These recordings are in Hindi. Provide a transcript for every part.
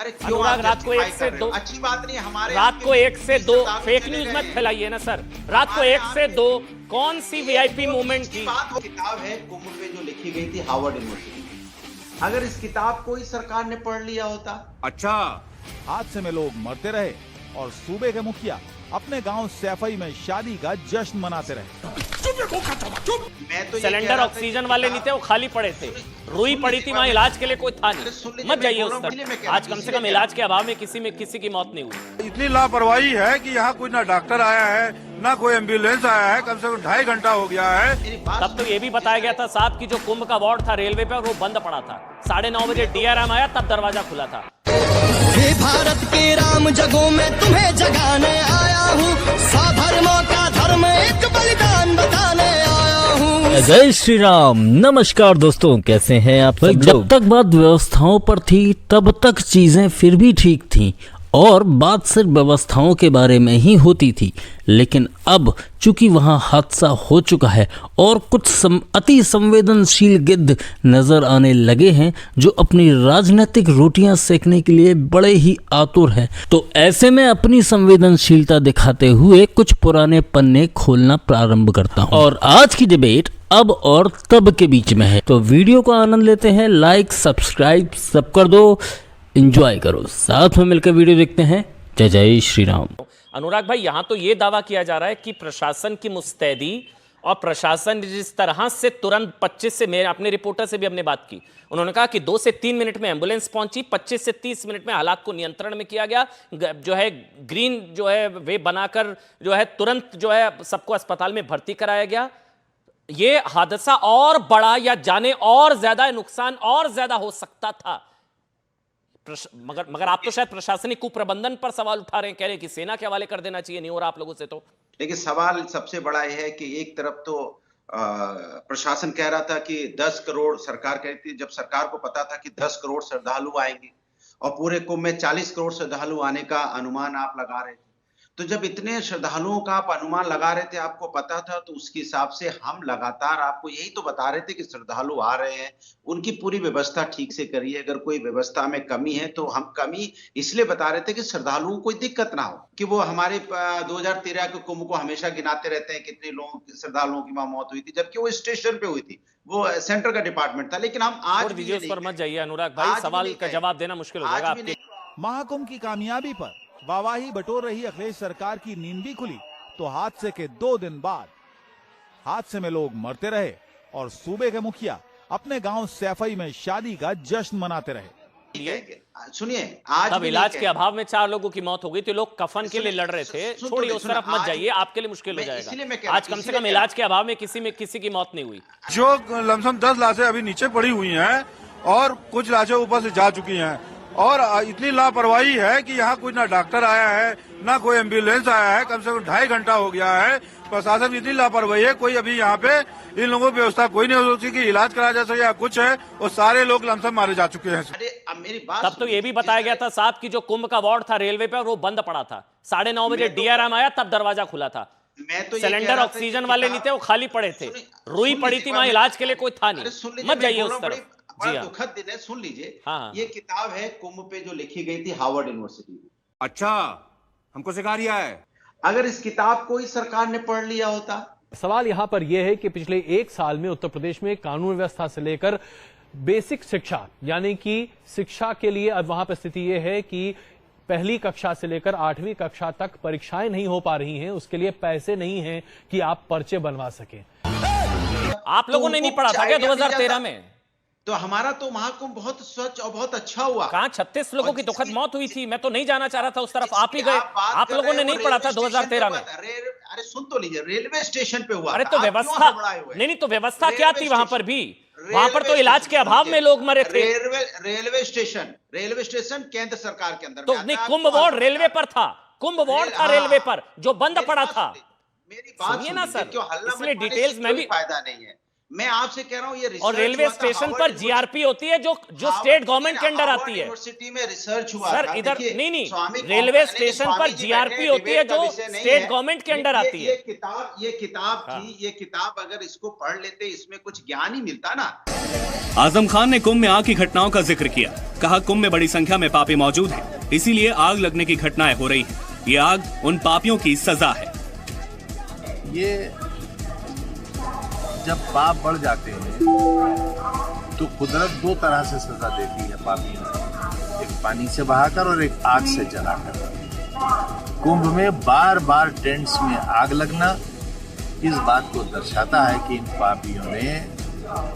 अरे क्यों अनुराग, आप रात को justify 1 से कर रहे 2 हो? अच्छी बात नहीं, हमारे रात को 1 से 2 फेक चले न्यूज गए मत हैं। फैलाइए ना सर। रात को 1 से 2 कौन सी वीआईपी मूवमेंट थी? किताब है कुंभ पे जो लिखी गई थी हार्वर्ड यूनिवर्सिटी की। अगर इस किताब को ही सरकार ने पढ़ लिया होता। अच्छा, हादसे में लोग मरते रहे और सूबे के मुखिया अपने गांव सैफई में शादी का जश्न मनाते रहे। मैं तो सिलेंडर ऑक्सीजन वाले नहीं थे, वो खाली पड़े थे। रुई पड़ी थी, वहां इलाज के लिए कोई था नहीं। मत जाइए उस तरफ। आज कम से कम इलाज के अभाव में किसी की मौत नहीं हुई। इतनी लापरवाही है कि यहाँ कोई ना डॉक्टर आया है ना कोई एम्बुलेंस आया है। कम से कम 2.5 घंटा हो गया है। तब तो ये भी बताया गया था साहब कि जो कुंभ का वार्ड था रेलवे पे वो बंद पड़ा था। 9:30 बजे डीआरएम आया, तब दरवाजा खुला था। हे भारत के राम जगों में तुम्हें जगाने आया हूँ, साधर्मों का धर्म एक बलिदान बताने आया हूँ। जय श्री राम। नमस्कार दोस्तों, कैसे हैं आप सब? जब तक बात व्यवस्थाओं पर थी तब तक चीजें फिर भी ठीक थीं और बात सिर्फ व्यवस्थाओं के बारे में ही होती थी। लेकिन अब चूंकि वहां हादसा हो चुका है और कुछ अति संवेदनशील गिद्ध नजर आने लगे हैं जो अपनी राजनीतिक रोटियां सेकने के लिए बड़े ही आतुर हैं, तो ऐसे में अपनी संवेदनशीलता दिखाते हुए कुछ पुराने पन्ने खोलना प्रारंभ करता हूं। और आज की डिबेट अब और तब के बीच में है, तो वीडियो को आनंद लेते हैं। लाइक सब्सक्राइब सब कर दो, एंजॉय करो, साथ में मिलकर वीडियो देखते हैं। जय जय श्री राम। अनुराग भाई, यहां तो ये दावा किया जा रहा है कि प्रशासन की मुस्तैदी और प्रशासन जिस तरह से तुरंत 25 से, मेरे अपने रिपोर्टर से भी हमने बात की, उन्होंने कहा कि 2 से 3 मिनट में एम्बुलेंस पहुंची, 25 से 30 मिनट में हालात को नियंत्रण में किया गया, जो है ग्रीन जो है वे बनाकर जो है तुरंत जो है सबको अस्पताल में भर्ती कराया गया। ये हादसा और बड़ा या जाने और ज्यादा नुकसान और ज्यादा हो सकता था। मगर आप तो शायद प्रशासनिक कुप्रबंधन पर सवाल उठा रहे हैं, कह रहे हैं कि सेना के हवाले कर देना चाहिए, नहीं हो रहा आप लोगों से। तो लेकिन सवाल सबसे बड़ा यह है कि एक तरफ तो प्रशासन कह रहा था कि 10 करोड़ सरकार कह रही थी, जब सरकार को पता था कि 10 करोड़ श्रद्धालु आएंगे और पूरे कुंभ में 40 करोड़ श्रद्धालु आने का अनुमान आप लगा रहे थे। तो जब इतने श्रद्धालुओं का आप अनुमान लगा रहे थे, आपको पता था, तो उसके हिसाब से हम लगातार आपको यही तो बता रहे थे कि श्रद्धालु आ रहे हैं, उनकी पूरी व्यवस्था ठीक से करिए। अगर कोई व्यवस्था में कमी है तो हम कमी इसलिए बता रहे थे कि श्रद्धालुओं को कोई दिक्कत ना हो। कि वो हमारे 2013 के कुंभ को हमेशा गिनाते रहते हैं कितने लोगों श्रद्धालुओं की वहां मौत हुई थी, जबकि वो स्टेशन पे हुई थी, वो सेंटर का डिपार्टमेंट था। लेकिन हम आज वीडियोस पर मत जाइए अनुराग भाई, सवाल का जवाब देना मुश्किल हो जाएगा आपके। महाकुंभ की कामयाबी पर वाहवाही बटोर रही अखिलेश सरकार की नींद भी खुली तो हादसे के 2 दिन बाद हादसे में लोग मरते रहे और सूबे के मुखिया अपने गांव सैफई में शादी का जश्न मनाते रहे। सुनिए, आज तब इलाज के अभाव में 4 लोगों की मौत हो गई, तो लोग कफन के लिए लड़ रहे थे। छोड़िए उस तरफ मत जाइए, आपके लिए मुश्किल हो जाएगा। आज कम से कम इलाज के अभाव में किसी की मौत नहीं हुई। जो लमसम 10 लाशें अभी नीचे पड़ी हुई हैं और कुछ लाशें ऊपर से जा चुकी हैं। और इतनी लापरवाही है कि यहाँ कोई ना डॉक्टर आया है ना कोई एम्बुलेंस आया है। कम से कम 2.5 घंटा हो गया है। प्रशासन की इतनी लापरवाही है, कोई अभी यहाँ पे इन लोगों की व्यवस्था कोई नहीं हो सकती कि इलाज कराया जा सके या कुछ है, और सारे लोग लमसम मारे जा चुके हैं। अरे अब मेरी बात, तब तो ये भी बताया गया था साहब कि जो कुंभ का वार्ड था रेलवे पे वो बंद पड़ा था। 9:30 बजे डीआरएम आया, तब दरवाजा खुला था। मैं तो सिलेंडर ऑक्सीजन वाले नहीं थे, वो खाली पड़े थे। रुई पड़ी थी, वहां इलाज के लिए कोई था नहीं। मत जाइए उस तरफ। बड़ा दुखद दिन है, सुन लीजिए। हाँ। ये किताब है कुंभ पे जो लिखी गई थी हार्वर्ड यूनिवर्सिटी में। अच्छा, हमको सिखा रिया है। अगर इस किताब को ही सरकार ने पढ़ लिया होता। सवाल यहां पर यह है कि पिछले 1 साल में उत्तर प्रदेश में कानून व्यवस्था से लेकर बेसिक शिक्षा, यानी कि शिक्षा के लिए अब वहां पर स्थिति यह है कि पहली कक्षा से लेकर 8वीं कक्षा तक परीक्षाएं नहीं हो पा रही हैं। उसके लिए पैसे नहीं हैं कि आप पर्चे बनवा सकें। आप लोगों ने नहीं पढ़ा था क्या 2013 में? तो हमारा तो महाकुंभ बहुत स्वच्छ और बहुत अच्छा हुआ। कहां 36 लोगों की दुखद मौत हुई थी। मैं तो नहीं जाना चाह रहा था उस तरफ, आप ही गए। आप लोगों ने नहीं पढ़ा था 2013 में? अरे सुन तो लीजिए, रेलवे स्टेशन पे हुआ। अरे तो व्यवस्था नहीं, तो व्यवस्था क्या थी वहां पर भी? वहां पर तो इलाज के अभाव में लोग मरे थे। रेलवे स्टेशन केंद्र सरकार के अंदर। तो नहीं, कुंभ वार्ड रेलवे पर था, कुंभ वार्ड था रेलवे पर जो बंद पड़ा था। मेरी बात सुनिए ना सर, क्यों हल्ला इसलिए मचाने से डिटेल्स में कोई भी फायदा नहीं है। मैं आपसे कह रहा हूं ये और रिसर्च रेलवे हुआ था, स्टेशन हार्वर्ड पर जीआरपी होती है जो स्टेट गवर्नमेंट के अंडर आती है। यूनिवर्सिटी में रिसर्च हुआ सर था। इधर देखिए, नहीं स्वामी रेलवे नहीं, स्टेशन स्वामी पर जी जीआरपी बैठे, होती है डिबेट का जो विषय नहीं स्टेट है। गवर्नमेंट के अंडर आती है। ये किताब थी, ये किताब अगर इसको पढ़ लेते इसमें कुछ ज्ञान ही मिलता ना। आजम खान ने कुंभ में आग की घटनाओं का जिक्र किया। कहा कुंभ में बड़ी संख्या में पापी मौजूद हैं, इसीलिए आग लगने की घटनाएं हो रही हैं। ये आग उन पापियों की सजा है। ये जब पाप बढ़ जाते हैं तो कुदरत दो तरह से सजा देती है पापियों को, एक पानी से बहाकर और एक आग से जलाकर। कुंभ में बार बार टेंट्स में आग लगना इस बात को दर्शाता है कि इन पापियों ने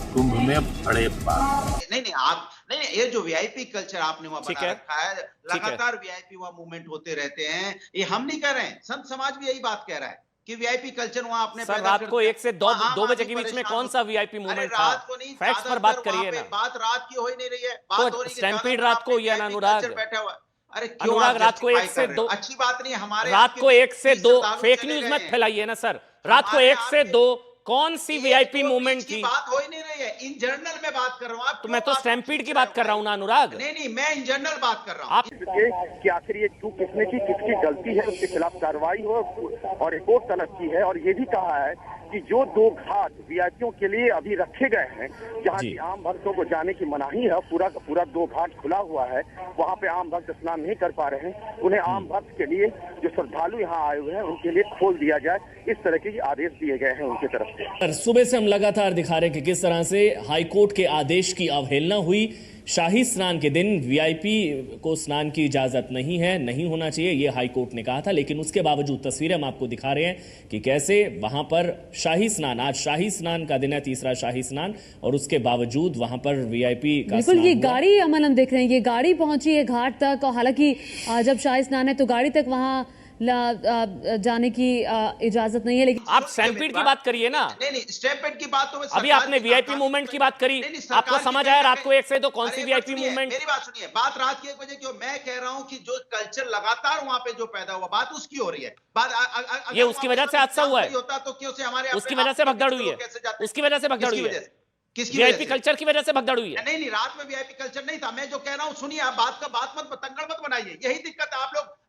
कुंभ में बड़े पाप। नहीं आप नहीं, ये जो वीआईपी कल्चर आपने वहां बना रखा है, लगातार वीआईपी वहां मूवमेंट होते रहते हैं। ये हम नहीं कह रहे हैं, संत समाज भी यही बात कह रहा है कि वीआईपी कल्चर वहां अपने सर रात को 1 से 2 बजे के बीच में कौन सा वीआईपी मूवमेंट था? रात को नहीं, फैक्ट्स पर बात करिए ना। बात रात की हो ही नहीं रही है, तो बात हो रही है स्टैम्पीड रात को या अनुराग बैठा हुआ। अरे अनुराग रात को 1 से 2 अच्छी बात नहीं हमारे रात को 1 से 2 फेक न्यूज मत फैलाइए ना सर। रात को 1 से 2 कौन सी वीआईपी मूवमेंट थी? बात हो ही नहीं रही है, इन जनरल में बात कर रहा हूँ। तो मैं तो स्टैम्पीड की बात कर रहा हूँ ना अनुराग। नहीं मैं इन जनरल बात कर रहा हूँ। आप कि आखिर ये चूक किसने की, किसकी गलती है, उसके खिलाफ कार्रवाई हो और रिपोर्ट तलब की है। और ये भी कहा है कि जो 2 घाट वीआईपीओं के लिए अभी रखे गए हैं, जहाँ की आम भक्तों को जाने की मनाही है, पूरा का पूरा 2 घाट खुला हुआ है, वहाँ पे आम भक्त स्नान नहीं कर पा रहे हैं। उन्हें आम भक्त के लिए जो श्रद्धालु यहाँ आए हुए हैं उनके लिए खोल दिया जाए, इस तरह के आदेश दिए गए हैं उनकी तरफ से। सुबह से हम लगातार दिखा रहे हैं कि किस तरह से हाईकोर्ट के आदेश की अवहेलना हुई। शाही स्नान के दिन वीआईपी को स्नान की इजाजत नहीं है, नहीं होना चाहिए, ये हाईकोर्ट ने कहा था। लेकिन उसके बावजूद तस्वीरें हम आपको दिखा रहे हैं कि कैसे वहां पर शाही स्नान, आज शाही स्नान का दिन है, तीसरा शाही स्नान, और उसके बावजूद वहां पर वीआईपी का बिल्कुल ये गाड़ी अमन हम देख रहे हैं, ये गाड़ी पहुंची है घाट तक। और हालांकि जब शाही स्नान है तो गाड़ी तक वहां जाने की इजाजत नहीं है। लेकिन आप स्टैम्पीड की बात करिए ना। नहीं स्टैम्पीड की बात तो अभी आपने वीआईपी मूवमेंट की बात करी, आपको समझ आया रात को 1 से 2 कौन सी वीआईपी मूवमेंट? मेरी बात सुनिए, बात रात की 1 बजे की हो। मैं कह रहा हूं कि जो कल्चर लगातार वहां पे जो पैदा हुआ, बात उसकी हो रही है। बात ये उसकी वजह से हादसा हुआ है, होता तो क्यों से हमारे उसकी वजह से भगदड़ हुई है, उसकी वजह से भगदड़ हुई है, किसकी वीआईपी कल्चर की वजह से भगदड़ हुई है। नहीं रात में वीआईपी कल्चर नहीं था। मैं जो कह रहा हूं सुनिए, आप बात मत तंगड़ मत बनाइए। यही दिक्कत है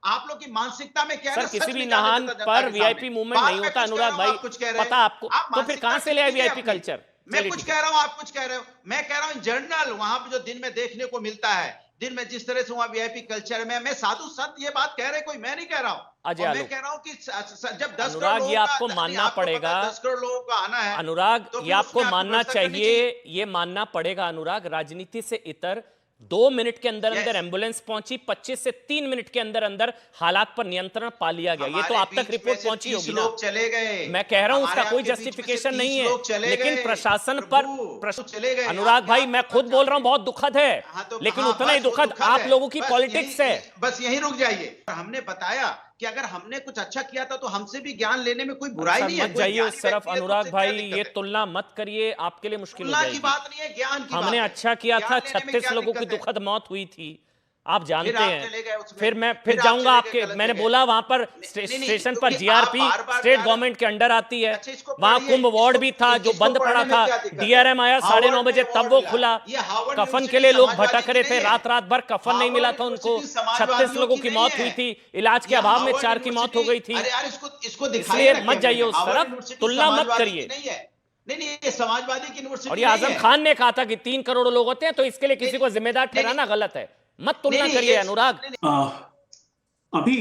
आप लोग की मानसिकता में क्या है। सर किसी भी नहान पर वीआईपी मूवमेंट नहीं होता अनुराग भाई, पता आपको, तो फिर कहां से ले आए वीआईपी कल्चर? मैं कुछ कह रहा हूं, आप कुछ कह रहे हो। मैं कह रहा हूं जनरल वहां पे जो दिन में देखने को मिलता है, दिन में जिस तरह से वहां वीआईपी कल्चर में, मैं साधु संत ये बात कह रहे, कोई मैं नहीं कह रहा हूं। मैं कह रहा हूं कि जब 10 करोड़ अनुराग ये आपको मानना पड़ेगा, 10 करोड़ लोगों का आना है अनुराग तो ये आपको मानना चाहिए, ये मानना पड़ेगा अनुराग। राजनीति से इतर 2 मिनट के अंदर अंदर एम्बुलेंस पहुंची, 25 से 3 मिनट के अंदर अंदर हालात पर नियंत्रण पा लिया गया। ये तो आप तक रिपोर्ट पहुंची होगी ना। चले गए, मैं कह रहा हूं उसका कोई जस्टिफिकेशन नहीं है, लेकिन प्रशासन पर चले गए। अनुराग भाई मैं खुद बोल रहा हूं बहुत दुखद है, लेकिन उतना ही दुखद आप लोगों की पॉलिटिक्स है। बस यहीं रुक जाइए। हमने बताया कि अगर हमने कुछ अच्छा किया था तो हमसे भी ज्ञान लेने में कोई बुराई नहीं है। मत जाइए उस तरफ अनुराग भाई, ये तुलना मत करिए, आपके लिए मुश्किल हो जाएगी। की बात नहीं है, ज्ञान की हमने बात अच्छा किया था, 36 लोगों की दुखद मौत हुई थी, आप जानते हैं। फिर जाऊंगा आपके, मैंने बोला वहां पर स्टेशन पर जीआरपी स्टेट गवर्नमेंट के अंडर आती है, वहां कुंभ वार्ड भी था जो बंद पड़ा था, डीआरएम आया 9:30 बजे तब वो खुला। कफन के लिए लोग भटक रहे थे, रात भर कफन नहीं मिला था उनको। 36 लोगों की मौत हुई थी, इलाज के अभाव में 4 की मौत हो गई थी। इसलिए मत जाइए उस तरफ, तुलना मत करिए। नहीं ये समाजवादी की यूनिवर्सिटी। और ये आजम खान ने कहा था कि 3 करोड़ लोग होते हैं, तो इसके लिए किसी को जिम्मेदार ठहराना गलत है। मत तुलना करिए अनुराग। अभी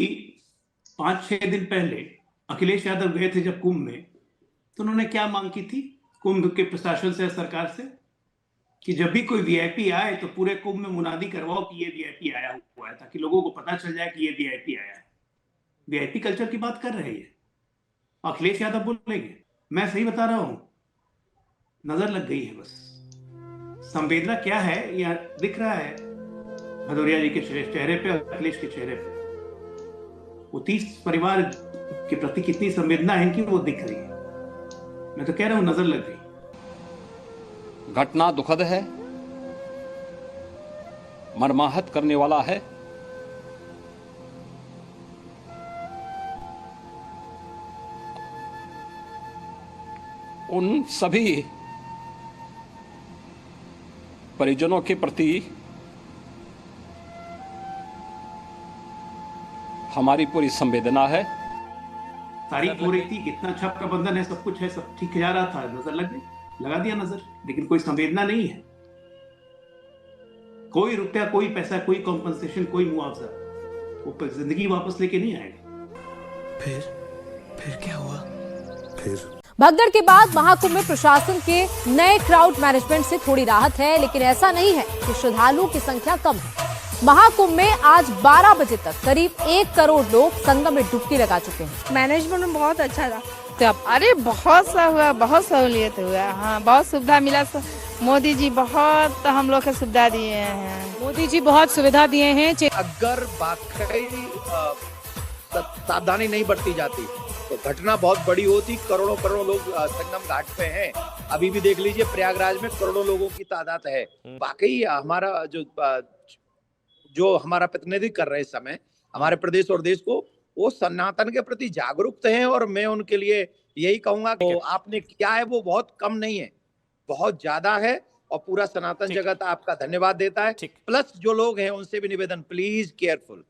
5-6 दिन पहले अखिलेश यादव गए थे जब कुंभ में, तो उन्होंने क्या मांग की थी कुंभ के प्रशासन से, सरकार से, कि जब भी कोई वीआईपी आए तो पूरे कुंभ में मुनादी करवाओ कि ये वीआईपी आया हुआ है, ताकि लोगों को पता चल जाए कि ये वीआईपी आया है। वीआईपी कल्चर की बात कर रहे हैं अखिलेश यादव बोलेंगे। मैं सही बता रहा हूं, नजर लग गई है बस। संवेदना क्या है यह दिख रहा है भदौरिया जी के चेहरे पे, अखिलेश के चेहरे पे। वो 30 परिवार के प्रति कितनी संवेदना है इनकी, वो दिख रही है। मैं तो कह रहा हूं नजर लग गई। घटना दुखद है, मर्माहत करने वाला है। उन सभी परिजनों के प्रति हमारी पूरी संवेदना है। तारीफ हो रही थी, कितना अच्छा प्रबंधन है, सब कुछ है, सब ठीक जा रहा था, नजर लगा दिया नजर, लेकिन कोई संवेदना नहीं है, कोई रुपया, कोई पैसा, कोई कॉम्पनसेशन, कोई मुआवजा, वो जिंदगी वापस लेके नहीं आएगा। फिर क्या हुआ? भगदड़ के बाद महाकुंभ में प्रशासन के नए क्राउड मैनेजमेंट से थोड़ी राहत है, लेकिन ऐसा नहीं है कि श्रद्धालुओं की संख्या कम है। महाकुंभ में आज 12 बजे तक करीब 1 करोड़ लोग संगम में डुबकी लगा चुके हैं। मैनेजमेंट में बहुत अच्छा था। अरे बहुत सा हुआ, बहुत सहूलियत हुआ, हाँ बहुत सुविधा मिला। मोदी जी बहुत हम लोग को सुविधा दिए हैं। मोदी जी बहुत सुविधा दिए हैं। अगर वाकई सावधानी नहीं बरती जाती तो घटना बहुत बड़ी होती। करोड़ों लोग संगम घाट पे हैं। अभी भी देख लीजिए प्रयागराज में करोड़ों लोगों की तादाद है। वाकई हमारा जो हमारा प्रतिनिधित्व कर रहे हैं इस समय हमारे प्रदेश और देश को, वो सनातन के प्रति जागरूक हैं और मैं उनके लिए यही कहूंगा कि आपने किया है वो बहुत कम नहीं है, बहुत ज्यादा है और पूरा सनातन जगत आपका धन्यवाद देता है। प्लस जो लोग हैं उनसे भी निवेदन, प्लीज केयरफुल।